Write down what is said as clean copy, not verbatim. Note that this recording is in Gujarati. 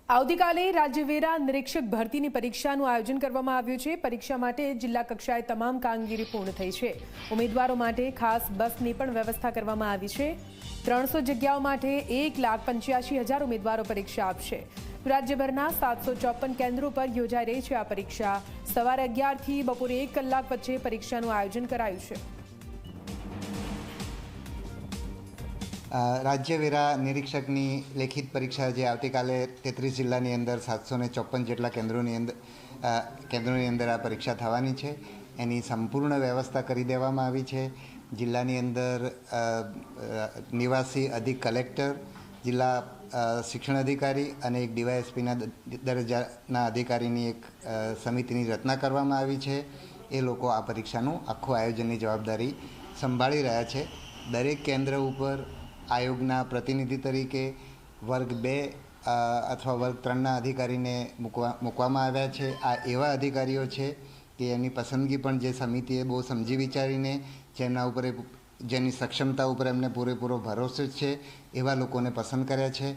આવતીકાલે રાજ્યવેરા નિરીક્ષક ભરતીની પરીક્ષાનું આયોજન કરવામાં આવ્યું છે। પરીક્ષા માટે જિલ્લા કક્ષાએ તમામ કામગીરી પૂર્ણ થઈ છે। ઉમેદવારો માટે ખાસ બસની પણ વ્યવસ્થા કરવામાં આવી છે। 300 જગ્યાઓ માટે 1,85,000 ઉમેદવારો પરીક્ષા આપશે। રાજ્યભરના 754 કેન્દ્રો પર યોજાઈ રહી છે આ પરીક્ષા। સવારે 11 થી બપોરે 1 કલાક વચ્ચે પરીક્ષાનું આયોજન કરાયું છે। રાજ્યવેરા નિરીક્ષકની લેખિત પરીક્ષા જે આવતીકાલે 33 જિલ્લાની અંદર 754 જેટલા કેન્દ્રોની અંદર આ પરીક્ષા થવાની છે। એની સંપૂર્ણ વ્યવસ્થા કરી દેવામાં આવી છે। જિલ્લાની અંદર નિવાસી અધિક કલેક્ટર, જિલ્લા શિક્ષણ અધિકારી અને એક ડીવાયએસપીના દરજ્જાના અધિકારીની એક સમિતિની રચના કરવામાં આવી છે। એ લોકો આ પરીક્ષાનું આખું આયોજનની જવાબદારી સંભાળી રહ્યા છે। દરેક કેન્દ્ર ઉપર આયોગના પ્રતિનિધિ તરીકે વર્ગ 2 અથવા વર્ગ 3ના અધિકારીને મૂકવામાં આવ્યા છે। આ એવા અધિકારીઓ છે કે એની પસંદગી પણ જે સમિતિએ બહુ સમજી વિચારીને જેની સક્ષમતા ઉપર એમને પૂરેપૂરો ભરોસો છે એવા લોકોને પસંદ કર્યા છે।